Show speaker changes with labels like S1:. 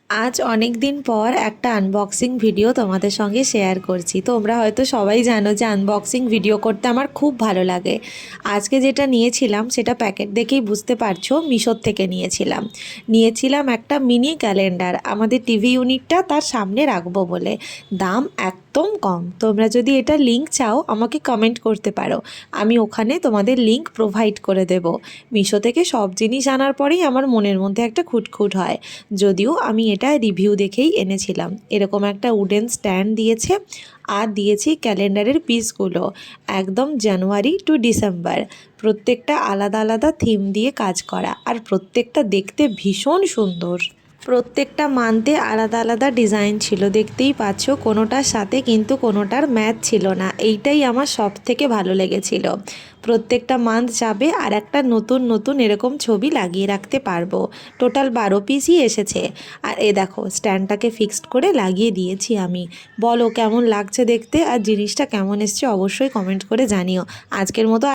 S1: আজ অনেক দিন পর একটা আনবক্সিং ভিডিও তোমাদের সঙ্গে শেয়ার করছি। তোমরা হয়তো সবাই জানো যে আনবক্সিং ভিডিও করতে আমার খুব ভালো লাগে। আজকে যেটা নিয়েছিলাম সেটা প্যাকেট দেখেই বুঝতে পারছো, মিশোর থেকে নিয়েছিলাম একটা মিনি ক্যালেন্ডার। আমাদের টিভি ইউনিটটা তার সামনে রাখবো বলে। দাম একদম কম। তোমরা যদি এটা লিঙ্ক চাও আমাকে কমেন্ট করতে পারো, আমি ওখানে তোমাদের লিঙ্ক প্রোভাইড করে দেব। মিশো থেকে সব জিনিস আনার পরেই আমার মনের মধ্যে একটা খুঁতখুঁত হয়, যদিও আমি এটা রিভিউ দেখেই এনেছিলাম। এরকম একটা উডেন স্ট্যান্ড দিয়েছে আর দিয়েছি ক্যালেন্ডারের পিসগুলো, একদম জানুয়ারি টু ডিসেম্বর। প্রত্যেকটা আলাদা আলাদা থিম দিয়ে কাজ করা, আর প্রত্যেকটা দেখতে ভীষণ সুন্দর। প্রত্যেকটা মান্থে আলাদা আলাদা ডিজাইন ছিল, দেখতেই পাচ্ছ। কোনোটার সাথে কিন্তু কোনোটার ম্যাচ ছিল না, এইটাই আমার সব থেকে ভালো লেগেছিল। প্রত্যেকটা মান্থ যাবে আর একটা নতুন নতুন এরকম ছবি লাগিয়ে রাখতে পারবো। টোটাল 12 পিসই এসেছে। আর দেখো স্ট্যান্ডটাকে ফিক্সড করে লাগিয়ে দিয়েছি আমি। বলো কেমন লাগছে দেখতে, আর জিনিসটা কেমন এসছে অবশ্যই কমেন্ট করে জানিও। আজকের মতো